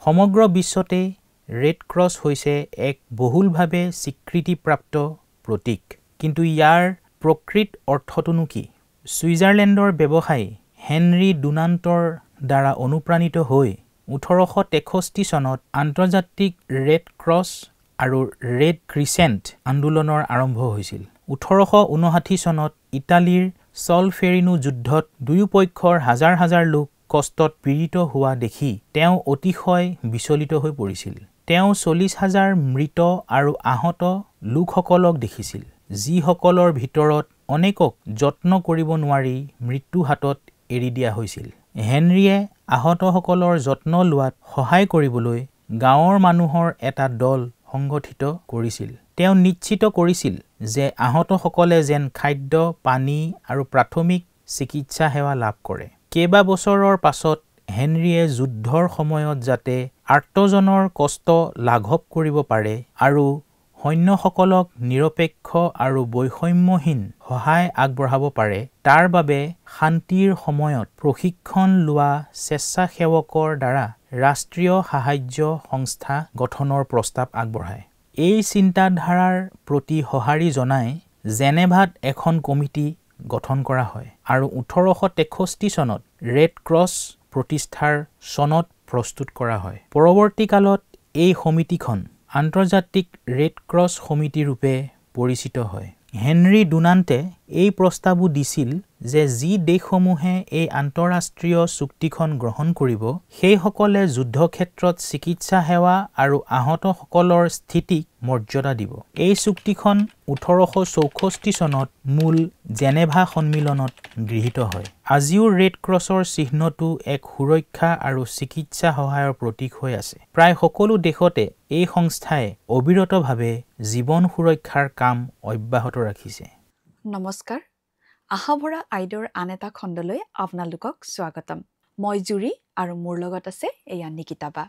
সমগ্ৰ বিশ্বতে red cross হৈছে এক বহুলভাৱে স্বীকৃতিপ্ৰাপ্ত প্ৰতীক কিন্তু ইয়াৰ প্ৰকৃত অৰ্থটোনো কি ছুইজাৰলেণ্ডৰ ব্যৱসায়ী হেনৰি ডুনান্টৰ দ্বাৰা অনুপ্ৰাণিত হৈ 1863 চনত আন্তৰ্জাতিক ৰেড ক্ৰছ আৰু ৰেড ক্ৰিচেণ্ট আন্দোলনৰ আৰম্ভ হৈছিল 1859 চনত ইটালীৰ সলফেৰিনো যুদ্ধত দুয়োপক্ষৰ হাজাৰ হাজাৰ লোক কষ্টত পীড়িত হোৱা দেখি তেওঁ অতিশয় বিচলিত হৈ পৰিছিল তেওঁ 40,000 মৃত আৰু আহত লোকসকলক দেখিছিল যিসকলৰ ভিতৰত অনেকক যত্ন কৰিব নোৱাৰি মৃত্যু হাতত এৰি দিয়া হৈছিল হেনৰিয়ে আহতসকলৰ যত্ন লোৱাত সহায় কৰিবলৈ গাঁৱৰ মানুহৰ এটা দল সংগঠিত কৰিছিল তেওঁ নিশ্চিত কৰিছিল যে আহতসকলে যেন খাদ্য পানী আৰু প্ৰাথমিক চিকিৎসা সেৱা লাভ কৰে কেইবা বছৰৰ পাছত হেনৰিয়ে যুদ্ধৰ সময়ত যাতে আৰ্তজনৰ কষ্ট লাঘৱ কৰিব পাৰে আৰু সৈন্যসকলক নিৰপেক্ষ আৰু বৈষম্যহীন সহায় আগবঢ়াব পাৰে তাৰ বাবে শান্তিৰ সময়ত প্ৰশিক্ষণ লোৱা স্বেচ্ছাসেৱকৰ দ্বাৰা ৰাষ্ট্ৰীয় সাহায্য সংস্থা গঠনৰ প্ৰস্তাৱ আগবঢ়ায় এই চিন্তাধাৰাৰ প্ৰতি সঁহাৰি জনাই জেনেভাত এখন কমিটি গঠন কৰা হয় আৰু 1863 চনত ৰেড ক্ৰছ প্ৰতিষ্ঠাৰ চনত প্ৰস্তুত কৰা হয় পৰৱৰ্তী কালত এই সমিতিখন আন্তৰ্জাতিক ৰেড ক্ৰছ সমিতি ৰূপে পৰিচিত হয় হেনৰি ডুনান্টে এই প্ৰস্তাৱো দিছিল যে যি দেশসমূহে এই আন্তঃৰাষ্ট্ৰীয় চুক্তিখন গ্ৰহণ কৰিব সেইসকলে যুদ্ধক্ষেত্ৰত চিকিৎসা সেৱা আৰু আহতসকলৰ স্থিতিক মৰ্যাদা দিব এই চুক্তিখন 1864 চনত মূল জেনেভা সন্মিলনত গৃহীত হয় আজিও ৰেড ক্ৰছৰ চিহ্নটো এক সুৰক্ষা আৰু চিকিৎসা সহায়ৰ প্ৰতীক হৈ আছে প্ৰায় সকলো দেশতে এই সংস্থাই অবিৰতভাৱে জীৱন সুৰক্ষাৰ কাম অব্যাহত ৰাখিছে নমস্কাৰ আহাভৰা আইডৰ আন এটা খণ্ডলৈ আপোনালোকক স্বাগতম মই জুৰি আৰু মোৰ লগত আছে এয়া নিকিতাবা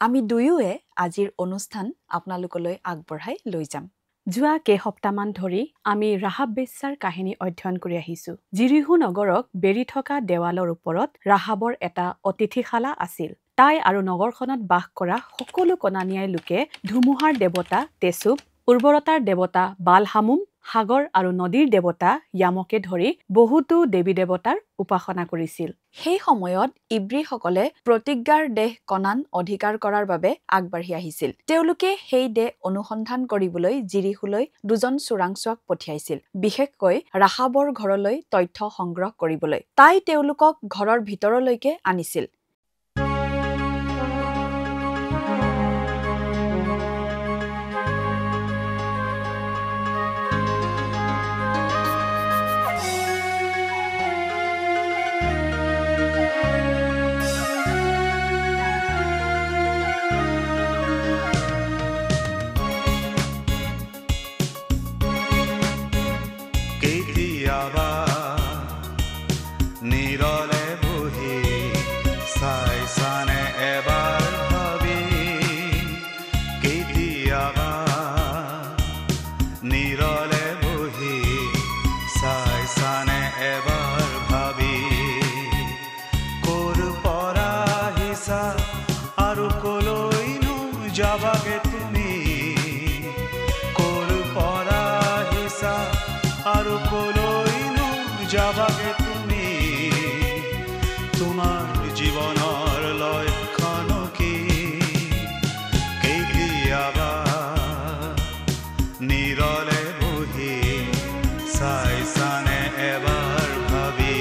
আমি দুয়োৱে আজিৰ অনুষ্ঠান আপোনালোকলৈ আগবঢ়াই লৈ যাম যোৱা কেইসপ্তাহমান ধৰি আমি ৰাহাব বেশ্যাৰ কাহিনী অধ্যয়ন কৰি আহিছো জিৰিহু নগৰক বেৰি থকা দেৱালৰ ওপৰত ৰাহাবৰ এটা অতিথিশালা আছিল তাই আৰু নগৰখনত বাস কৰা সকলো কনানিয়াই লোকে ধুমুহাৰ দেৱতা তেচুব উৰ্বৰতাৰ দেৱতা বালহামুম সাগৰ আৰু নদীৰ দেৱতা ইয়ামকে ধৰি বহুতো দেৱী দেৱতাৰ উপাসনা কৰিছিল সেই সময়ত ইব্ৰীসকলে প্ৰতিজ্ঞাৰ দেশ কনান অধিকাৰ কৰাৰ বাবে আগবাঢ়ি আহিছিল তেওঁলোকে সেই দেশ অনুসন্ধান কৰিবলৈ জিৰিহুলৈ দুজন চোৰাংচোৱাক পঠিয়াইছিল বিশেষকৈ ৰাহাবৰ ঘৰলৈ তথ্য সংগ্ৰহ কৰিবলৈ তাই তেওঁলোকক ঘৰৰ ভিতৰলৈকে আনিছিল যাবাগে তুমি তোমাৰ জীৱনৰ লক্ষণ কি কেতিয়াবা নিৰলে বহি চাইছানে এবাৰ ভাবি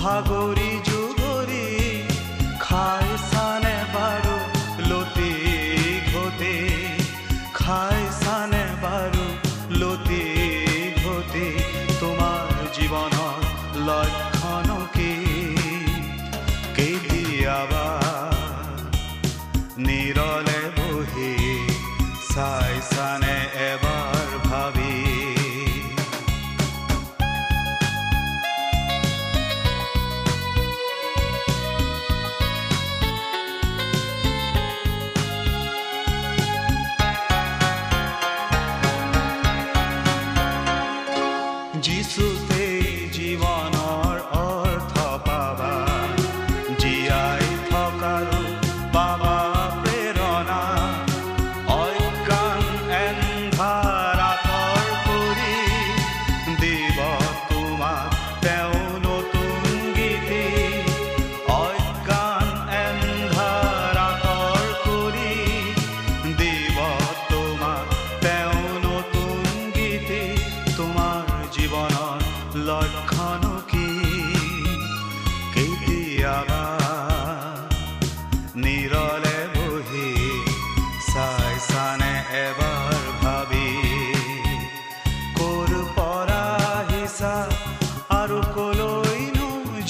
ভাগৰি জুগৰি খাইছানে বাৰু লতি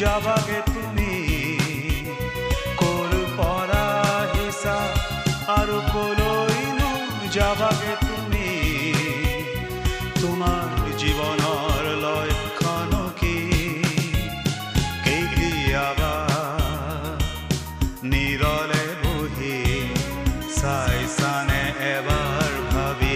যাবাগে তুমি কোল পৰা হিসা আৰু কলৈনো যাবাগে তুমি তোমাৰ জীৱনৰ লক্ষণ কি কেতিয়াবা নীৰলে বহি চাইছানে এবাৰ ভাবি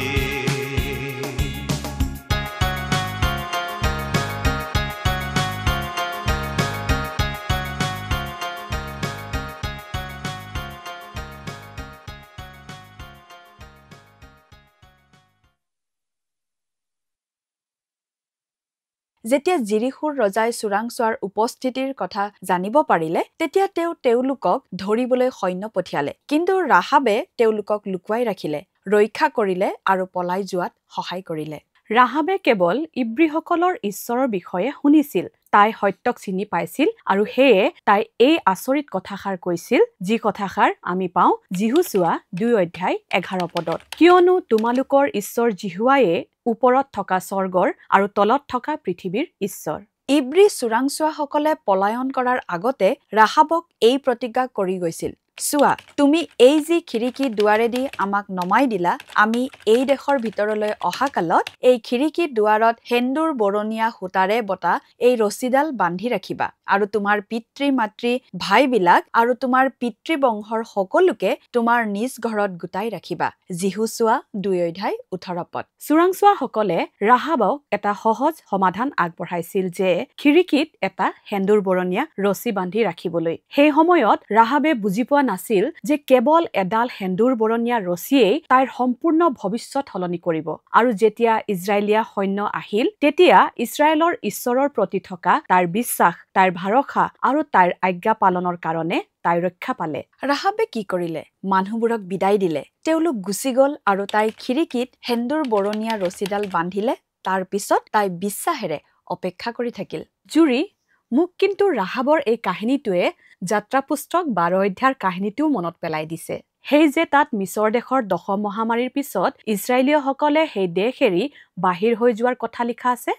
যেতিয়া জিৰিখুৰ ৰজাই চোৰাংচোৱাৰ উপস্থিতিৰ কথা জানিব পাৰিলে তেতিয়া তেওঁলোকক ধৰিবলৈ সৈন্য পঠিয়ালে কিন্তু ৰাহাবে তেওঁলোকক লুকুৱাই ৰাখিলে ৰক্ষা কৰিলে আৰু পলাই যোৱাত সহায় কৰিলে ৰাহাবে কেৱল ইব্ৰীসকলৰ ঈশ্বৰৰ বিষয়ে শুনিছিল তাই সত্যক চিনি পাইছিল আৰু সেয়ে তাই এই আচৰিত কথাষাৰ কৈছিল যি কথাষাৰ আমি পাওঁ জিহুচোৱা 2:11 পদত কিয়নো তোমালোকৰ ঈশ্বৰ জিহুৱায়ে ওপৰত থকা স্বৰ্গৰ আৰু তলত থকা পৃথিৱীৰ ঈশ্বৰ ইব্ৰী চোৰাংচোৱাসকলে পলায়ন কৰাৰ আগতে ৰাহাবক এই প্ৰতিজ্ঞা কৰি গৈছিল চোৱা তুমি এই যি খিৰিকী দুৱাৰেদি আমাক নমাই দিলা আমি এই দেশৰ ভিতৰলৈ অহা কালত এই খিৰিকী দুৱাৰত সেন্দুৰ বৰণীয়া সূতাৰে বটা এই ৰছীডাল বান্ধি ৰাখিবা আৰু তোমাৰ পিতৃ মাতৃ ভাইবিলাক আৰু তোমাৰ পিতৃবংশৰ সকলোকে তোমাৰ নিজ ঘৰত গোটাই ৰাখিবা জিহুচোৱা 2:18 পদ চোৰাংচোৱাসকলে ৰাহাবক এটা সহজ সমাধান আগবঢ়াইছিল যে খিৰিকীত এটা সেন্দুৰ বৰণীয়া ৰছী বান্ধি ৰাখিবলৈ সেই সময়ত ৰাহাবে বুজি পোৱা নাছিল যে কেৱল এডাল সেন্দুৰ বৰণীয়া ৰছীয়েই তাইৰ সম্পূৰ্ণ ভৱিষ্যত সলনি কৰিব আৰু যেতিয়া ইজৰাইলীয়া সৈন্য আহিল তেতিয়া ইছৰাইলৰ ঈশ্বৰৰ প্ৰতি থকা তাইৰ বিশ্বাস তাইৰ ভৰসা আৰু তাইৰ আজ্ঞা পালনৰ কাৰণে তাই ৰক্ষা পালে ৰাহাবে কি কৰিলে মানুহবোৰক বিদায় দিলে তেওঁলোক গুচি গল আৰু তাই খিৰিকীত সেন্দুৰ বৰণীয়া ৰছীডাল বান্ধিলে তাৰ পিছত তাই বিশ্বাসেৰে অপেক্ষা কৰি থাকিল জুৰি মোক কিন্তু ৰাহাবৰ এই কাহিনীটোৱে যাত্ৰা পুস্তক 12 অধ্যায়ৰ কাহিনীটো মনত পেলাই দিছে সেই যে তাত মিছৰ দেশৰ দশম মহামাৰীৰ পিছত ইছৰাইলীয়সকলে সেই দেশ এৰি বাহিৰ হৈ যোৱাৰ কথা লিখা আছে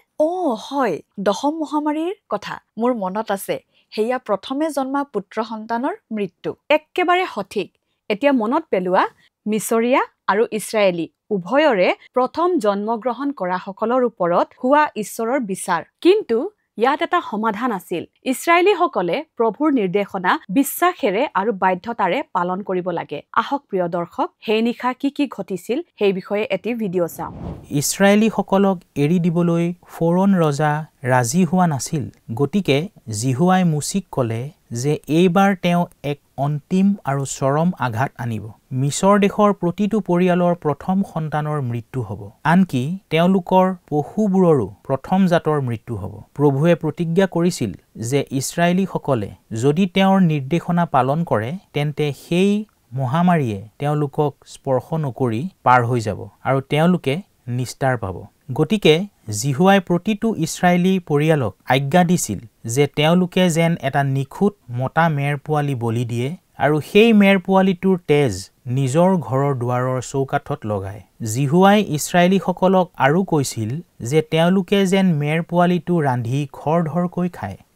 হয় দশম মহামাৰীৰ কথা মোৰ মনত আছে হেয়া প্ৰথমে জন্মা পুত্ৰ সন্তানৰ মৃত্যু একেবাৰে সঠিক এতিয়া মনত পেলোৱা মিছৰীয়া আৰু ইছৰাইলী উভয়ৰে প্ৰথম জন্মগ্ৰহণ কৰা সকলৰ ওপৰত হোৱা ঈশ্বৰৰ বিচাৰ কিন্তু ইয়াত এটা সমাধান আছিল ইছৰাইলীসকলে প্ৰভুৰ নিৰ্দেশনা বিশ্বাসেৰে আৰু বাধ্যতাৰে পালন কৰিব লাগে আহক প্ৰিয় দৰ্শক সেই নিশা কি ঘটিছিল সেই বিষয়ে এটি ভিডিঅ' চাওঁ ইছৰাইলীসকলক এৰি দিবলৈ ফৰোন ৰজা ৰাজি হোৱা নাছিল গতিকে জিহুৱাই মুচিক ক'লে যে এইবাৰ তেওঁ এক অন্তিম আৰু চৰম আঘাত আনিব মিছৰ দেশৰ প্ৰতিটো পৰিয়ালৰ প্ৰথম সন্তানৰ মৃত্যু হ'ব আনকি তেওঁলোকৰ পশুবোৰৰো প্ৰথম জাতৰ মৃত্যু হ'ব প্ৰভুৱে প্ৰতিজ্ঞা কৰিছিল যে ইছৰাইলীসকলে যদি তেওঁৰ নিৰ্দেশনা পালন কৰে তেন্তে সেই মহামাৰীয়ে তেওঁলোকক স্পৰ্শ নকৰি পাৰ হৈ যাব আৰু তেওঁলোকে নিস্তাৰ পাব গতিকে জিহুৱাই প্ৰতিটো ইছৰাইলী পৰিয়ালক আজ্ঞা দিছিল যে তেওঁলোকে যেন এটা নিখুঁত মতা মেৰ পোৱালি বলি দিয়ে আৰু সেই মেৰ পোৱালিটোৰ তেজ নিজৰ ঘৰৰ দুৱাৰৰ চৌকাঠত লগায় জিহুৱাই ইছৰাইলীসকলক আৰু কৈছিল যে তেওঁলোকে যেন মেৰ পোৱালিটো ৰান্ধি খৰধৰকৈ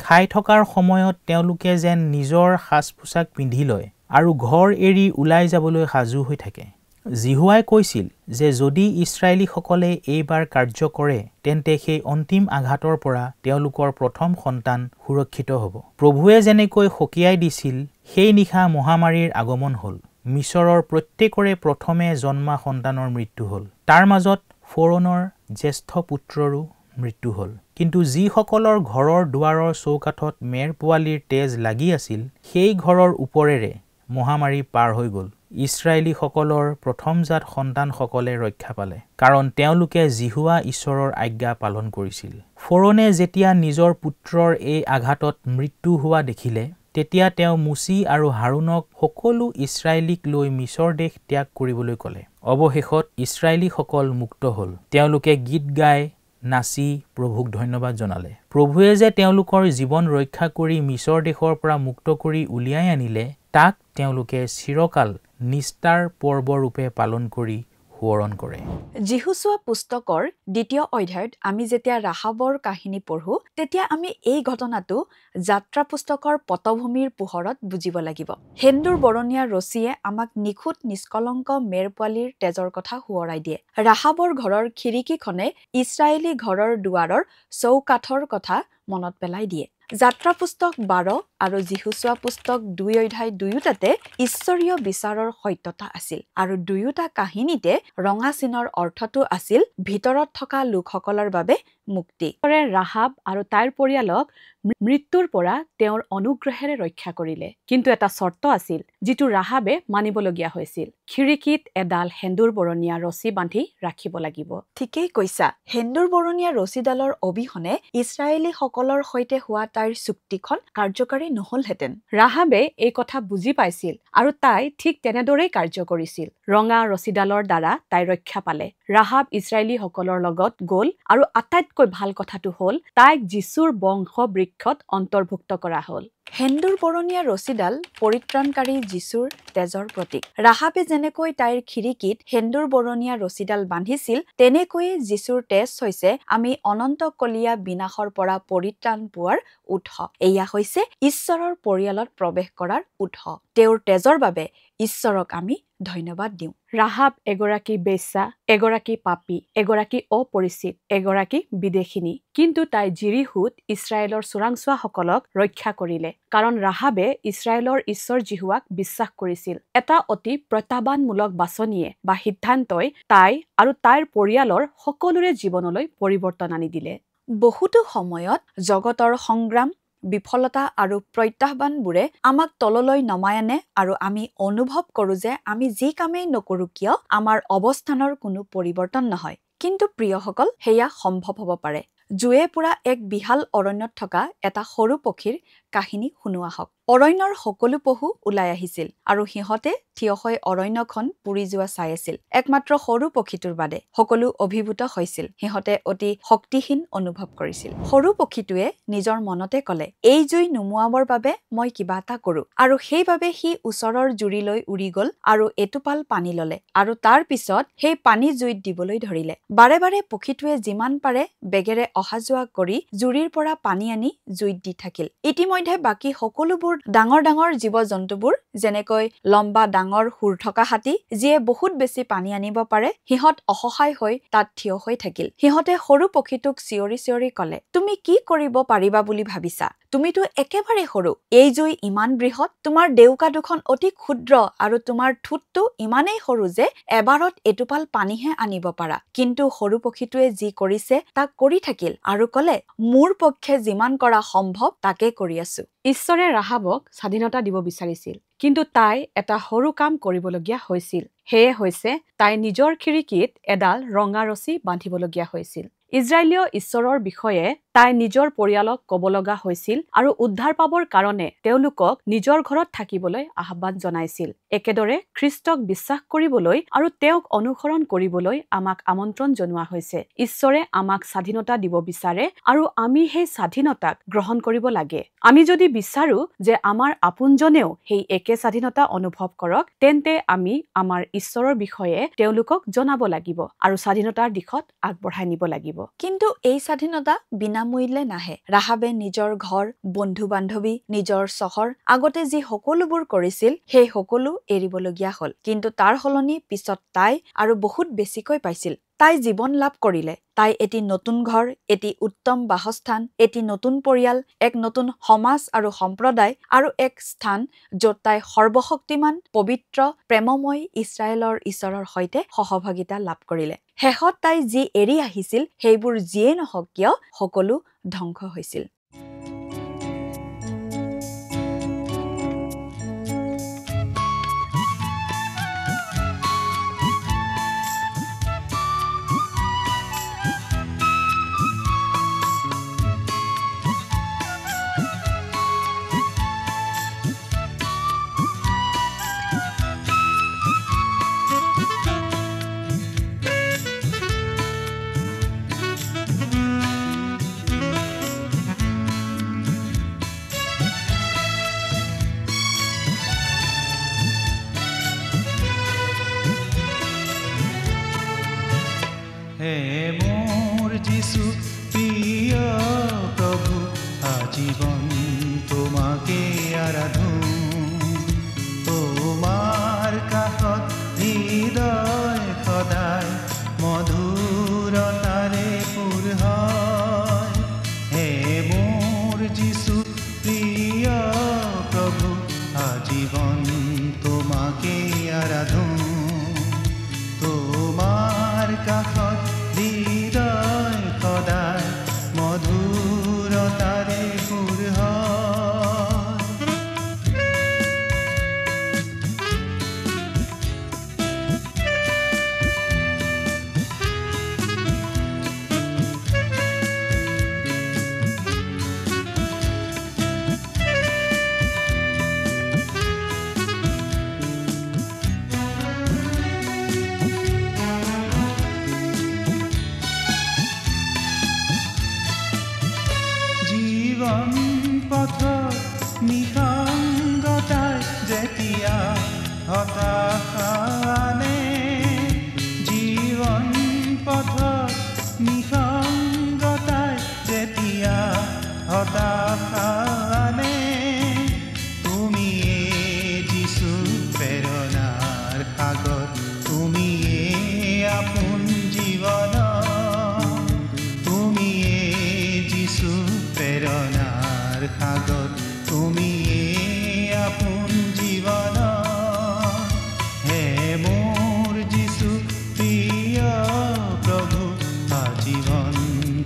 খাই থকাৰ সময়ত তেওঁলোকে যেন নিজৰ সাজ-পোছাক পিন্ধি লয় আৰু ঘৰ এৰি ওলাই যাবলৈ সাজু হৈ থাকে জিহুৱাই কৈছিল যে যদি ইছৰাইলীসকলে এইবাৰ কাৰ্য কৰে তেন্তে সেই অন্তিম আঘাতৰ পৰা তেওঁলোকৰ প্ৰথম সন্তান সুৰক্ষিত হ'ব প্ৰভুৱে যেনেকৈ সকীয়াই দিছিল সেই নিশা মহামাৰীৰ আগমন হ'ল মিছৰৰ প্ৰত্যেকৰে প্ৰথমে জন্মা সন্তানৰ মৃত্যু হ'ল তাৰ মাজত ফৰোনৰ জ্যেষ্ঠ পুত্ৰৰো মৃত্যু হ'ল কিন্তু যিসকলৰ ঘৰৰ দুৱাৰৰ চৌকাঠত মেৰ পোৱালিৰ তেজ লাগি আছিল সেই ঘৰৰ ওপৰেৰে মহামাৰী পাৰ হৈ গ'ল ইছৰাইলীসকলৰ প্ৰথমজাত সন্তানসকলে ৰক্ষা পালে কাৰণ তেওঁলোকে জিহুৱা ঈশ্বৰৰ আজ্ঞা পালন কৰিছিল ফৰোনে যেতিয়া নিজৰ পুত্ৰৰ এই আঘাতত মৃত্যু হোৱা দেখিলে তেতিয়া তেওঁ মুচি আৰু হাৰুনক সকলো ইছৰাইলীক লৈ মিছৰ দেশ ত্যাগ কৰিবলৈ ক'লে অৱশেষত ইছৰাইলীসকল মুক্ত হ'ল তেওঁলোকে গীত গাই নাচি প্ৰভুক ধন্যবাদ জনালে প্ৰভুৱে যে তেওঁলোকৰ জীৱন ৰক্ষা কৰি মিছৰ দেশৰ পৰা মুক্ত কৰি উলিয়াই আনিলে তাক তেওঁলোকে চিৰকাল নিস্তাৰ পৰ্ব ৰূপে পালন কৰি সোঁৱৰণ কৰে। যিহুচোৱা পুস্তকৰ 2য় অধ্যায়ত আমি যেতিয়া ৰাহাবৰ কাহিনী পঢ়ো তেতিয়া আমি এই ঘটনাটো যাত্ৰা পুস্তকৰ পটভূমিৰ পোহৰত বুজিব লাগিব। সেন্দুৰ বৰণীয়া ৰছীয়ে আমাক নিখুঁত নিষ্কলংক মেৰ পোৱালীৰ তেজৰ কথা সোঁৱৰাই দিয়ে। ৰাহাবৰ ঘৰৰ খিৰিকীখনে ইছৰাইলী ঘৰৰ দুৱাৰৰ চৌকাঠৰ কথা মনত পেলাই দিয়ে। যাত্ৰা পুস্তক 12 আৰু যিহুচোৱা পুস্তক 2 অধ্যায় দুয়োটাতে ঈশ্বৰীয় বিচাৰৰ সত্যতা আছিল আৰু দুয়োটা কাহিনীতে ৰঙা চিনৰ অৰ্থটো আছিল ভিতৰত থকা লোকসকলৰ বাবে মুক্তি। ৰাহাব আৰু তাইৰ পৰিয়ালক মৃত্যুৰ পৰা তেওঁৰ অনুগ্ৰহেৰে ৰক্ষা কৰিলে, কিন্তু এটা চৰ্ত আছিল যিটো ৰাহাবে মানিবলগীয়া হৈছিল। খিৰিকীত এডাল সেন্দুৰ বৰণীয়া ৰছী বান্ধি ৰাখিব লাগিব। ঠিকেই কৈছা। সেন্দুৰ বৰণীয়া ৰছীডালৰ অবিহনে ইছৰাইলীসকলৰ সৈতে হোৱা তাইৰ চুক্তিখন কাৰ্যকাৰী নহলহেঁতেন। ৰাহাবে এই কথা বুজি পাইছিল আৰু তাই ঠিক তেনেদৰেই কাৰ্য কৰিছিল। ৰঙা ৰছীডালৰ দ্বাৰা তাই ৰক্ষা পালে। ৰাহাব ইছৰাইলীসকলৰ লগত গ'ল আৰু আটাইতকৈ ভাল কথাটো হ'ল তাইক যীচুৰ বংশ বৃক্ষত অন্তৰ্ভুক্ত কৰা হ'ল। সেন্দুৰ বৰণীয়া ৰছীডাল পৰিত্ৰাণকাৰী যীচুৰ তেজৰ প্ৰতীক। ৰাহাবে যেনেকৈ তাইৰ খিৰিকীত সেন্দুৰ বৰণীয়া ৰছীডাল বান্ধিছিল তেনেকৈয়ে যীচুৰ তেজ হৈছে আমি অনন্তকলীয়া বিনাশৰ পৰা পৰিত্ৰাণ পোৱাৰ উৎস। এয়া হৈছে ঈশ্বৰৰ পৰিয়ালত প্ৰৱেশ কৰাৰ উৎস। তেওঁৰ তেজৰ বাবে ঈশ্বৰক আমি ধন্যবাদ দিওঁ। ৰাহাব এগৰাকী বেশ্যা, এগৰাকী পাপী, এগৰাকী অপৰিচিত, এগৰাকী বিদেশিনী, কিন্তু তাই জিৰিহুত ইছৰাইলৰ চোৰাংচোৱাসকলক ৰক্ষা কৰিলে, কাৰণ ৰাহাবে ইছৰাইলৰ ঈশ্বৰ জিহুৱাক বিশ্বাস কৰিছিল। এটা অতি প্ৰত্যাহ্বানমূলক বাছনিয়ে বা সিদ্ধান্তই তাই আৰু তাইৰ পৰিয়ালৰ সকলোৰে জীৱনলৈ পৰিৱৰ্তন আনি দিলে। বহুতো সময়ত জগতৰ সংগ্ৰাম, বিফলতা আৰু প্ৰত্যাহ্বানবোৰে আমাক তললৈ নমাই আনে আৰু আমি অনুভৱ কৰোঁ যে আমি যি কামেই নকৰোঁ কিয় আমাৰ অৱস্থানৰ কোনো পৰিৱৰ্তন নহয়। কিন্তু প্ৰিয়সকল, সেয়া সম্ভৱ হ'ব পাৰে। জুয়ে পুৰা এক বিশাল অৰণ্যত থকা এটা সৰু পক্ষীৰ কাহিনী শুনো আহক। অৰণ্যৰ সকলো পশু ওলাই আহিছিল আৰু সিহঁতে থিয় হৈ অৰণ্যখন পুৰি যোৱা চাই আছিল। একমাত্ৰ সৰু পক্ষীটোৰ বাদে সকলো অভিভূত হৈছিল। সিহঁতে অতি শক্তিহীন অনুভৱ কৰিছিল। সৰু পক্ষীটোৱে নিজৰ মনতে ক'লে, এই জুই নুমুৱাবৰ বাবে মই কিবা এটা কৰোঁ। আৰু সেইবাবে সি ওচৰৰ জুৰিলৈ উৰি গ'ল আৰু এটোপাল পানী ল'লে আৰু তাৰ পিছত সেই পানী জুইত দিবলৈ ধৰিলে। বাৰে বাৰে পক্ষীটোৱে যিমান পাৰে বেগেৰে অহা যোৱা কৰি জুৰিৰ পৰা পানী আনি জুইত দি থাকিল। ইতিমধ্যে বাকী সকলোবোৰ ডাঙৰ ডাঙৰ জীৱ-জন্তুবোৰ, যেনেকৈ লম্বা ডাঙৰ শুৰ থকা হাতী যিয়ে বহুত বেছি পানী আনিব পাৰে, সিহঁত অসহায় হৈ তাত থিয় হৈ থাকিল। সিহঁতে সৰু পক্ষীটোক চিঞৰি চিঞৰি ক'লে, তুমি কি কৰিব পাৰিবা বুলি ভাবিছা? তুমিতো একেবাৰে সৰু। এই জুই ইমান বৃহৎ, তোমাৰ ডেউকা দুখন অতি ক্ষুদ্ৰ আৰু তোমাৰ ঠোঁটটো ইমানেই সৰু যে এবাৰত এটোপাল পানীহে আনিব পাৰা। কিন্তু সৰু পক্ষীটোৱে যি কৰিছে তাক কৰি থাকিল আৰু ক'লে, মোৰ পক্ষে যিমান কৰা সম্ভৱ তাকে কৰি আছো। ঈশ্বৰে ৰাহাবক স্বাধীনতা দিব বিচাৰিছিল, কিন্তু তাই এটা সৰু কাম কৰিবলগীয়া হৈছিল। সেয়ে হৈছে তাই নিজৰ খিৰিকীত এডাল ৰঙা ৰছী বান্ধিবলগীয়া হৈছিল। ইজৰাইলীয় ঈশ্বৰৰ বিষয়ে তাই নিজৰ পৰিয়ালক ক'ব লগা হৈছিল আৰু উদ্ধাৰ পাবৰ কাৰণে তেওঁলোকক নিজৰ ঘৰত থাকিবলৈ আহ্বান জনাইছিল। একেদৰে খ্ৰীষ্টক বিশ্বাস কৰিবলৈ আৰু তেওঁক অনুসৰণ কৰিবলৈ আমাক আমন্ত্ৰণ জনোৱা হৈছে। ঈশ্বৰে আমাক স্বাধীনতা দিব বিচাৰে আৰু আমি সেই স্বাধীনতাক গ্ৰহণ কৰিব লাগে। আমি যদি বিচাৰো যে আমাৰ আপোনজনেও সেই একে স্বাধীনতা অনুভৱ কৰক, তেন্তে আমি আমাৰ ঈশ্বৰৰ বিষয়ে তেওঁলোকক জনাব লাগিব আৰু স্বাধীনতাৰ দিশত আগবঢ়াই নিব লাগিব। কিন্তু এই স্বাধীনতা বিনামূল্যে নাহে। ৰাহাবে নিজৰ ঘৰ, বন্ধু-বান্ধৱী, নিজৰ চহৰ আগতে যি সকলোবোৰ কৰিছিল সেই সকলো এৰিবলগীয়া হ'ল। কিন্তু তাৰ সলনি পিছত তাই আৰু বহুত বেছিকৈ পাইছিল। তাই জীৱন লাভ কৰিলে। তাই এটি নতুন ঘৰ, এটি উত্তম বাসস্থান, এটি নতুন পৰিয়াল, এক নতুন সমাজ আৰু সম্প্ৰদায় আৰু এক স্থান য'ত তাই সৰ্বশক্তিমান, পবিত্ৰ, প্ৰেমময় ইছৰাইলৰ ঈশ্বৰৰ সৈতে সহভাগিতা লাভ কৰিলে। শেষত তাই যি এৰি আহিছিল সেইবোৰ যিয়ে নহওক কিয় সকলো ধ্বংস হৈছিল। মোৰ যিছু প্ৰিয় প্ৰভু আজীৱন তোমাকে আৰাধো তোমাৰ কাষত হৃদয় সদায় মধুৰতাৰে পূৰ হয় হে মোৰ যিছু প্ৰিয় প্ৰভু আজীৱন তোমাকে আৰাধো তোমাৰ কাষত হৃদয় সদায় মধুৰতাৰে পূৰ হয় জীৱন পথত নিসংগতাৰ যেতিয়া হতাশা আনে জীৱন পথত নিসংগতাৰ যেতিয়া হতাশা আনে তুমিয়ে যিছু প্ৰেৰণাৰ সাগৰ তুমিয়ে আপোন জীৱন তুমিয়ে যিছু প্ৰেৰণাৰ সাগৰ তুমিয়ে আপোন জীৱন হে মোৰ যিছু প্ৰিয় প্ৰভু আজীৱন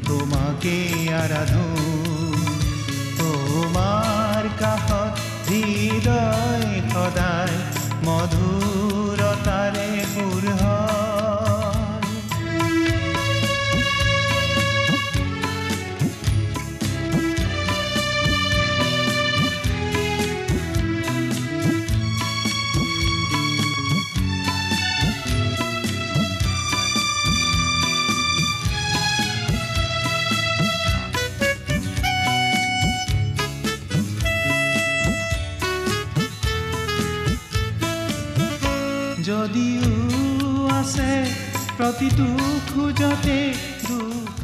তোমাকে আৰাধো তোমাৰ কাষত হৃদয় সদায় মধুৰতাৰে পূৰ হয় যদিও আছে প্ৰতিটো খোজতে দুখ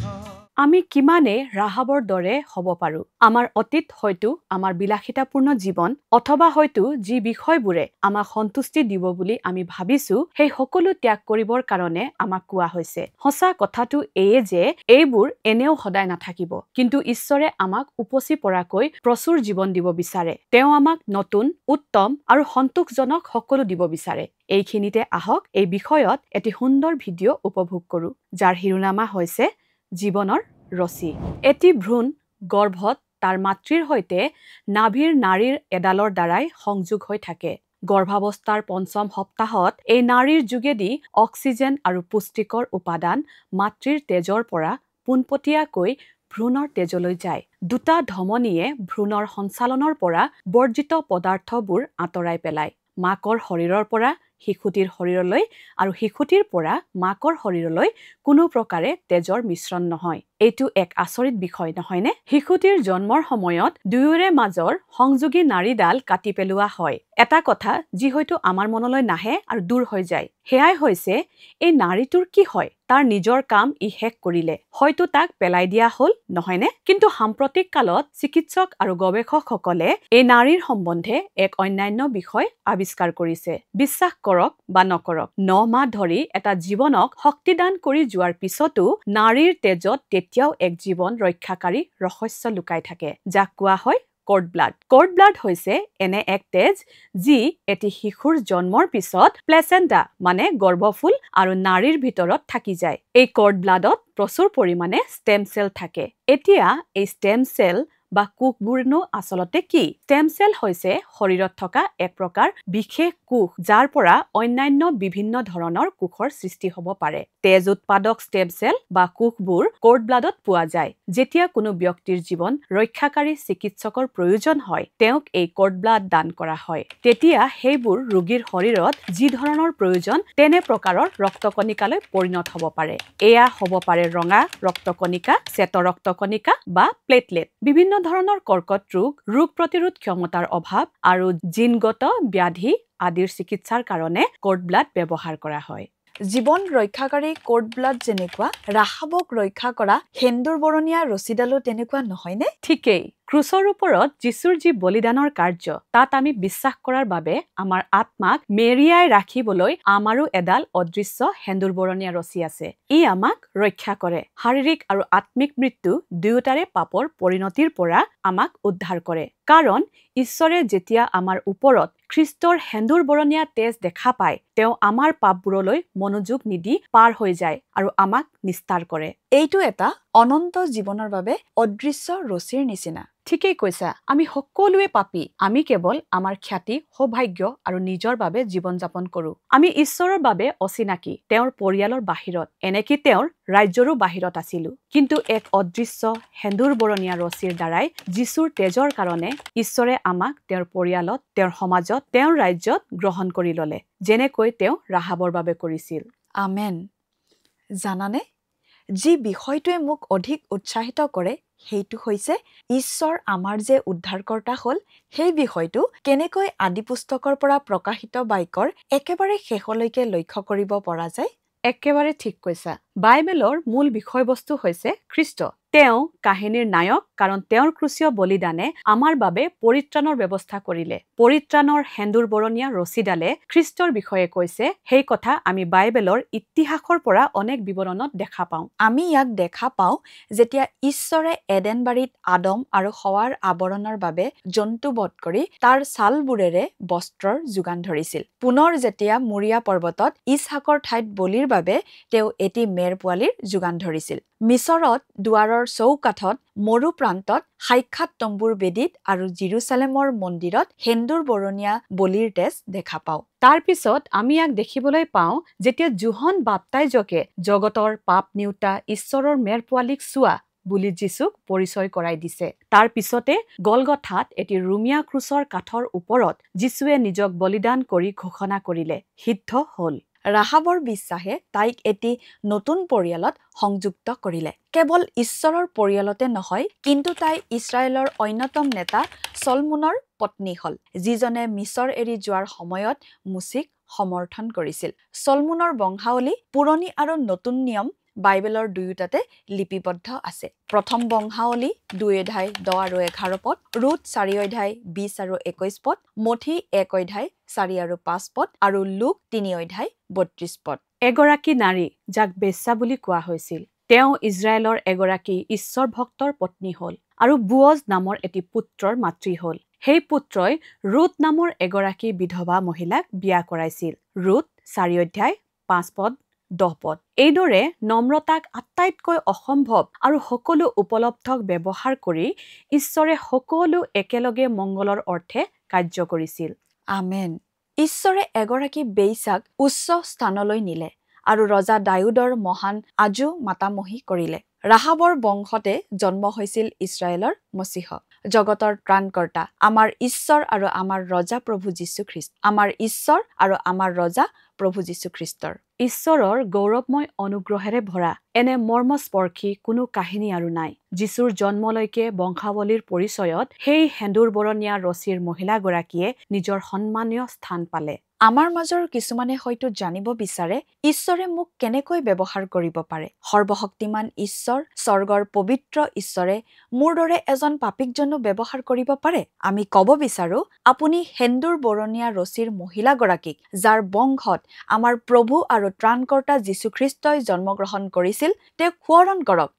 আমি কিমানে ৰাহাবৰ দৰে হ'ব পাৰো আমাৰ অতীত হয়তো আমাৰ বিলাসিতাপূৰ্ণ জীৱন অথবা হয়তো যি বিষয়বোৰে আমাক সন্তুষ্টি দিব বুলি আমি ভাবিছো সেই সকলো ত্যাগ কৰিবৰ কাৰণে আমাক কোৱা হৈছে সঁচা কথাটো এয়ে যে এইবোৰ এনেও সদায় নাথাকিব কিন্তু ঈশ্বৰে আমাক উপচি পৰাকৈ প্ৰচুৰ জীৱন দিব বিচাৰে তেওঁ আমাক নতুন উত্তম আৰু সন্তোষজনক সকলো দিব বিচাৰে এইখিনিতে আহক এই বিষয়ত এটি সুন্দৰ ভিডিঅ' উপভোগ কৰো যাৰ শিৰোনামা হৈছে জীৱনৰ ৰচী এটি ভ্ৰূণ গৰ্ভত তাৰ মাতৃৰ সৈতে নাভিৰ নাড়ীৰ এডালৰ দ্বাৰাই সংযোগ হৈ থাকে গৰ্ভাৱস্থাৰ পঞ্চম সপ্তাহত এই নাড়ীৰ যোগেদি অক্সিজেন আৰু পুষ্টিকৰ উপাদান মাতৃৰ তেজৰ পৰা পোনপটীয়াকৈ ভ্ৰূণৰ তেজলৈ যায় দুটা ধমনীয়ে ভ্ৰূণৰ সঞ্চালনৰ পৰা বৰ্জিত পদাৰ্থবোৰ আঁতৰাই পেলায় মাকৰ শৰীৰৰ পৰা শিশুটিৰ শৰীৰলৈ আৰু শিশুটিৰ পৰা মাকৰ শৰীৰলৈ কোনো প্ৰকাৰে তেজৰ মিশ্ৰণ নহয় এইটো এক আচৰিত বিষয় নহয়নে শিশুটিৰ জন্মৰ সময়ত দুয়োৰে মাজৰ সংযোগী নাড়ীডাল কাটি পেলোৱা হয় এটা কথা যি হয়তো আমাৰ মনলৈ নাহে আৰু দূৰ হৈ যায় হেয়াই হৈছে এই নাড়ীটোৰ কি হয় তাৰ নিজৰ কাম ই শেষ কৰিলে হয়তো তাক পেলাই দিয়া হল নহয়নে কিন্তু সাম্প্ৰতিক কালত চিকিৎসক আৰু গৱেষকসকলে এই নাড়ীৰ সম্বন্ধে এক অন্যান্য বিষয় আৱিষ্কাৰ কৰিছে বিশ্বাস কৰক বা নকৰক 9 মাহ ধৰি এটা জীৱনক শক্তিদান কৰি যোৱাৰ পিছতো নাড়ীৰ তেজত তেতিয়াও এক জীৱন ৰক্ষাকাৰী ৰহস্য লুকাই থাকে যাক কোৱা হয় কৰ্ড ব্লাড হৈছে এনে এক তেজ যি এটি শিশুৰ জন্মৰ পিছত প্লেচেণ্টা মানে গৰ্ভফুল আৰু নাড়ীৰ ভিতৰত থাকি যায় এই কৰ্ড ব্লাডত প্ৰচুৰ পৰিমাণে ষ্টেম সেল থাকে এতিয়া এই ষ্টেম সেল বা কোষবোৰনো আচলতে কি ষ্টেম সেল হৈছে শৰীৰত থকা এক প্ৰকাৰ বিশেষ কোষ যাৰ পৰা অন্যান্য বিভিন্ন ধৰণৰ কোষৰ সৃষ্টি হ'ব পাৰে তেজ উৎপাদক ষ্টেম সেল বা কোষবোৰ কৰ্ড ব্লাডত পোৱা যায় যেতিয়া কোনো ব্যক্তিৰ জীৱন ৰক্ষাকাৰী চিকিৎসকৰ প্ৰয়োজন হয় তেওঁক এই কৰ্ড ব্লাড দান কৰা হয় তেতিয়া সেইবোৰ ৰোগীৰ শৰীৰত যি ধৰণৰ প্ৰয়োজন তেনে প্ৰকাৰৰ ৰক্তকণিকালৈ পৰিণত হ'ব পাৰে এয়া হ'ব পাৰে ৰঙা ৰক্তকণিকা শ্বেত ৰক্তকণিকা বা প্লেটলেট বিভিন্ন ধৰণৰ কৰ্কট ৰোগ প্ৰতিৰোধ ক্ষমতাৰ অভাৱ আৰু জিনগত ব্যাধি আদিৰ চিকিৎসাৰ কাৰণে কৰ্ড ব্লাড ব্যৱহাৰ কৰা হয় জীৱন ৰক্ষাকাৰী কোড ব্লাড যেনেকুৱা ৰাহাবক ৰক্ষা কৰা সেন্দুৰ বৰণীয়া ৰছীডালো তেনেকুৱা নহয়নে? ঠিকেই, ক্ৰুচৰ ওপৰত যীশুৰ যি বলিদানৰ কাৰ্য তাত আমি বিশ্বাস কৰাৰ বাবে আমাৰ আত্মাক মেৰিয়াই ৰাখিবলৈ আমাৰো এডাল অদৃশ্য সেন্দুৰ বৰণীয়া ৰছী আছে। ই আমাক ৰক্ষা কৰে। শাৰীৰিক আৰু আত্মিক মৃত্যু দুয়োটাৰে পাপৰ পৰিণতিৰ পৰা আমাক উদ্ধাৰ কৰে। কাৰণ ঈশ্বৰে যেতিয়া আমাৰ ওপৰত খ্ৰীষ্টৰ সেন্দুৰ বৰণীয়া তেজ দেখা পায়, তেওঁ আমাৰ পাপবোৰলৈ মনোযোগ নিদি পাৰ হৈ যায় আৰু আমাক নিস্তাৰ কৰে। এইটো এটা অনন্ত জীৱনৰ বাবে অদৃশ্য ৰছীৰ নিচিনা। ঠিকেই কৈছা, আমি সকলোৱে পাপী। আমি কেৱল আমাৰ খ্যাতি, সৌভাগ্য আৰু নিজৰ বাবে জীৱন যাপন কৰো। আমি ঈশ্বৰৰ বাবে অচিনাকি, তেওঁৰ পৰিয়ালৰ বাহিৰত, এনেকি তেওঁৰ ৰাজ্যৰো বাহিৰত আছিলো। কিন্তু এক অদৃশ্য সেন্দুৰ বৰণীয়া ৰছীৰ দ্বাৰাই যীশুৰ তেজৰ কাৰণে ঈশ্বৰে আমাক তেওঁৰ পৰিয়ালত, তেওঁৰ সমাজত, তেওঁৰ ৰাজ্যত গ্ৰহণ কৰি ললে, যেনেকৈ তেওঁ ৰাহাবৰ বাবে কৰিছিল। আমেন। জানানে, যি বিষয়টোৱে মোক অধিক উৎসাহিত কৰে সেইটো হৈছে ঈশ্বৰ আমাৰ যে উদ্ধাৰকৰ্তা হ'ল, সেই বিষয়টো কেনেকৈ আদি পুস্তকৰ পৰা প্ৰকাশিত বাক্যৰ একেবাৰে শেষলৈকে লক্ষ্য কৰিব পৰা যায়। একেবাৰে ঠিক কৈছা। বাইবেলৰ মূল বিষয়বস্তু হৈছে খ্ৰীষ্ট। তেওঁ কাহিনীৰ নায়ক, কাৰণ তেওঁৰ ক্ৰুচীয় বলিদানে আমাৰ বাবে পৰিত্ৰাণৰ ব্যৱস্থা কৰিলে। পৰিত্ৰাণৰ সেন্দুৰ বৰণীয়া ৰছীডালে খ্ৰীষ্টৰ বিষয়ে কৈছে, সেই কথা আমি বাইবেলৰ ইতিহাসৰ পৰা অনেক বিৱৰণত দেখা পাওঁ। আমি ইয়াক দেখা পাওঁ যেতিয়া ঈশ্বৰে এডেনবাৰীত আদম আৰু হৱাৰ আৱৰণৰ বাবে জন্তু বধ কৰি তাৰ ছালবোৰেৰে বস্ত্ৰৰ যোগান ধৰিছিল। পুনৰ যেতিয়া মৰিয়া পৰ্বতত ইছহাকৰ ঠাইত বলিৰ বাবে তেওঁ এটি মেৰ পোৱালিৰ যোগান ধৰিছিল। মিছৰত দুৱাৰৰ চৌকাঠত, মৰু প্ৰান্তত, সাক্ষাৎ তম্বুৰ বেদীত আৰু জিৰচালেমৰ মন্দিৰত সেন্দুৰ বৰণীয়া বলিৰ তেজ দেখা পাওঁ। তাৰ পিছত আমি ইয়াক দেখিবলৈ পাওঁ যেতিয়া জোহন বাপ্তাইজকে জগতৰ পাপ নিউতা ঈশ্বৰৰ মেৰ পোৱালিক চোৱা বুলি যীশুক পৰিচয় কৰাই দিছে। তাৰ পিছতে গলগথাত এটি ৰুমিয়া ক্ৰুচৰ কাঠৰ ওপৰত যীশুৱে নিজক বলিদান কৰি ঘোষণা কৰিলে, সিদ্ধ হ'ল। ৰাহাবৰ বিশ্বাসে তাইক এটি নতুন পৰিয়ালত সংযুক্ত কৰিলে। কেৱল ঈশ্বৰৰ পৰিয়ালতে নহয়, কিন্তু তাই ইছৰাইলৰ অন্যতম নেতা চলমুনৰ পত্নী হ'ল, যিজনে মিছৰ এৰি যোৱাৰ সময়ত মুচিক সমৰ্থন কৰিছিল। চলমুনৰ বংশাৱলী পুৰণি আৰু নতুন নিয়ম বাইবেলৰ দুয়োটাতে লিপিবদ্ধ আছে। প্ৰথম বংশাৱলী 2 অধ্যায় 10 আৰু 11 পদ, ৰুথ 4 অধ্যায় 20 আৰু 21 পদ, মঠি 1 অধ্যায় 4 আৰু 5 পদ আৰু লুক 3 অধ্যায় 32 পদ। এগৰাকী নাৰী যাক বেশ্যা বুলি কোৱা হৈছিল, তেওঁ ইজৰাইলৰ এগৰাকী ঈশ্বৰ ভক্তৰ পত্নী হ'ল আৰু বুৱজ নামৰ এটি পুত্ৰৰ মাতৃ হ'ল। সেই পুত্ৰই ৰুথ নামৰ এগৰাকী বিধৱা মহিলাক বিয়া কৰাইছিল। ৰুথ 4 অধ্যায় 5 পদ 10 পদ। এইদৰে নম্ৰতাক আটাইতকৈ অসম্ভৱ আৰু সকলো উপলব্ধক ব্যৱহাৰ কৰি ঈশ্বৰে সকলো একেলগে মংগলৰ অৰ্থে কাৰ্য কৰিছিল। আমেন। ঈশ্বৰে এগৰাকী বেইছাক উচ্চ স্থানলৈ নিলে আৰু ৰজা দাউদৰ মহান আজু মাতামহী কৰিলে। ৰাহাবৰ বংশতে জন্ম হৈছিল ইছৰাইলৰ মছিহ, জগতৰ ত্ৰাণকৰ্তা, আমাৰ ঈশ্বৰ আৰু আমাৰ ৰজা প্ৰভু যীশুখ্ৰীষ্ট। আমাৰ ঈশ্বৰ আৰু আমাৰ ৰজা প্ৰভু যীশুখ্ৰীষ্টৰ ঈশ্বৰৰ গৌৰৱময় অনুগ্ৰহেৰে ভৰা এনে মৰ্মস্পৰ্শী কোনো কাহিনী আৰু নাই। যীশুৰ জন্মলৈকে বংশাৱলীৰ পৰিচয়ত সেই সেন্দুৰ বৰণীয়া ৰছীৰ মহিলাগৰাকীয়ে নিজৰ সন্মানীয় স্থান পালে। আমাৰ মাজৰ কিছুমানে হয়তো জানিব বিচাৰে, ঈশ্বৰে মোক কেনেকৈ ব্যৱহাৰ কৰিব পাৰে। সৰ্বশক্তিমান ঈশ্বৰ, স্বৰ্গৰ পবিত্ৰ ঈশ্বৰে মোৰ দৰে এজন পাপীক জানো ব্যৱহাৰ কৰিব পাৰে? আমি ক'ব বিচাৰো, আপুনি সেন্দুৰ বৰণীয়া ৰছীৰ মহিলাগৰাকীক, যাৰ বংশত আমাৰ প্ৰভু আৰু ত্ৰাণকৰ্তা যীশুখ্ৰীষ্টই জন্মগ্ৰহণ কৰিছিল, তেওঁক সোঁৱৰণ কৰক।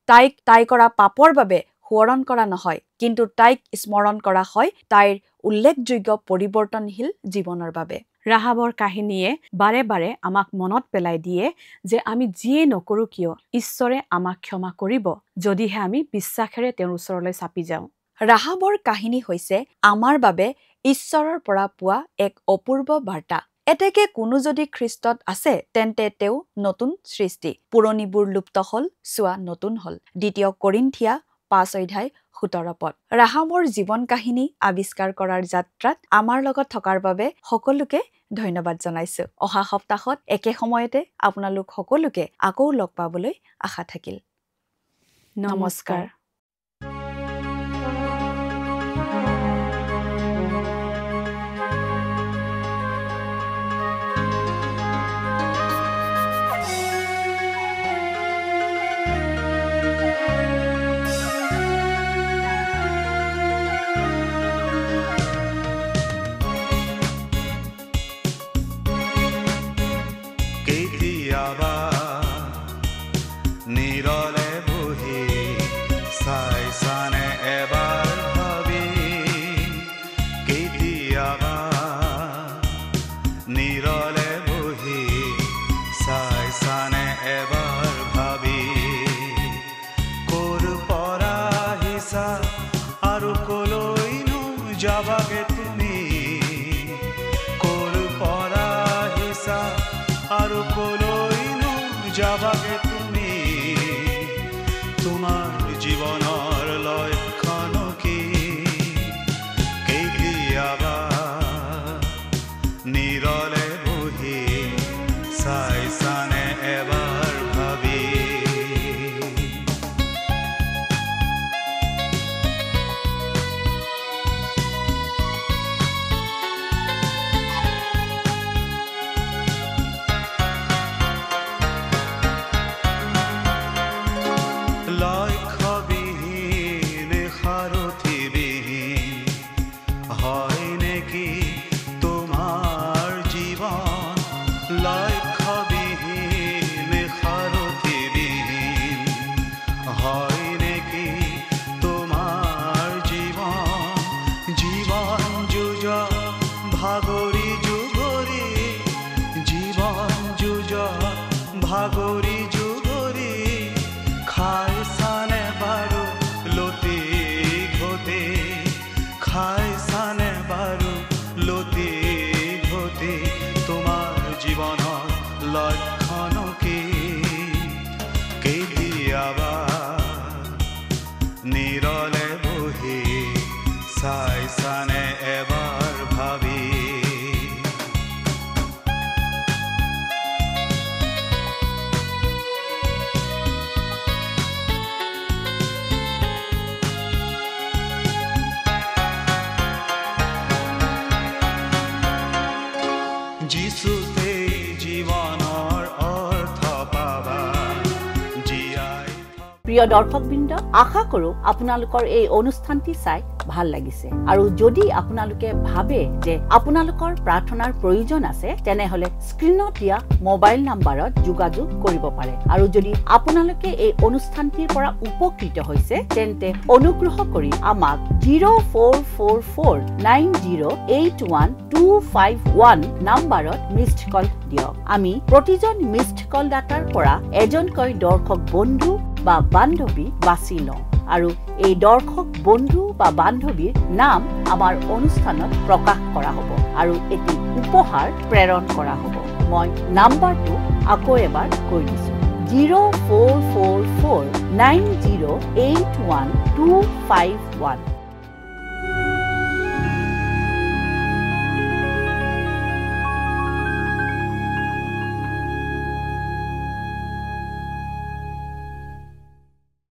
তাই কৰা পাপৰ বাবে সোঁৱৰণ কৰা নহয়, কিন্তু তাইক স্মৰণ কৰা হয় তাইৰ উল্লেখযোগ্য পৰিৱৰ্তনশীল জীৱনৰ বাবে। ৰাহাবৰ কাহিনীয়ে বাৰে বাৰে আমাক মনত পেলাই দিয়ে যে আমি যিয়ে নকৰো কিয় ঈশ্বৰে আমাক ক্ষমা কৰিব, যদিহে আমি বিশ্বাসেৰে তেওঁৰ ওচৰলৈ চাপি যাওঁ। ৰাহাবৰ কাহিনী হৈছে আমাৰ বাবে ঈশ্বৰৰ পৰা পোৱা এক অপূৰ্ব বাৰ্তা। এতেকে কোনো যদি খ্ৰীষ্টত আছে, তেন্তে তেওঁ নতুন সৃষ্টি। পুৰণিবোৰ লুপ্ত হ'ল, চোৱা নতুন হ'ল। 2 কৰিন্থিয়া 5 অধ্যায় 17 পদ। ৰাহাবৰ জীৱন কাহিনী আৱিষ্কাৰ কৰাৰ যাত্ৰাত আমাৰ লগত থকাৰ বাবে সকলোকে ধন্যবাদ জনাইছো। অহা সপ্তাহত একে সময়তে আপোনালোক সকলোকে আকৌ লগ পাবলৈ আশা থাকিল। নমস্কাৰ। যাবাগে তুমি ক'ৰ পৰা আহিছা আৰু ক'লৈনো যাবাগে তুমি তোমাৰ জীৱনৰ লক্ষ্যণ কি কেতিয়াবা নিৰলে বহি চাইছানে এবাৰ ভাবি লক্ষ্যবিহীন সাৰথিবিহীন হয় নেকি তোমাৰ জীৱন লক্ষ্যবিহীন সাৰথিবিহীন হয় নেকি তোমাৰ জীৱন জীৱন যুঁজ ভাগৰি যুগৰি জীৱন যুঁজ ভাগৰি যুগৰি খাইছানে বাৰু লতি ঘটি খাইছানে বাৰু লতি ঘটি তোমাৰ জীৱনৰ লক্ষ্যণ কি কেতিয়াবা নিৰলে বহি চাইছানে এবাৰ ভাবি যিচুতেই জীৱনৰ অৰ্থ পাবা জীয়াই প্ৰিয় দৰ্শকবৃন্দ, আশা কৰোঁ আপোনালোকৰ এই অনুষ্ঠানটি চাই ভাল লাগিছে আৰু যদি আপোনালোকে ভাবে যে আপোনালোকৰ প্ৰাৰ্থনাৰ প্ৰয়োজন আছে তেনেহলে স্ক্ৰীনত দিয়া মোবাইল নম্বৰত যোগাযোগ কৰিব পাৰে আৰু যদি আপোনালোকে এই অনুষ্ঠানটিৰ পৰা উপকৃত হৈছে তেন্তে অনুগ্ৰহ কৰি আমাক 0444908125 নম্বৰত মিছড কল দিয়ক। আমি প্ৰতিজন মিছড কল দাতাৰ পৰা এজনকৈ দৰ্শক বন্ধু বা বান্ধৱী বাছি লওঁ আৰু এই দৰ্শক বন্ধু বা বান্ধৱীৰ নাম আমাৰ অনুষ্ঠানত প্ৰকাশ কৰা হ'ব আৰু এটি উপহাৰ প্ৰেৰণ কৰা হ'ব। মই নাম্বাৰটো আকৌ এবাৰ কৈ দিছোঁ 0444908125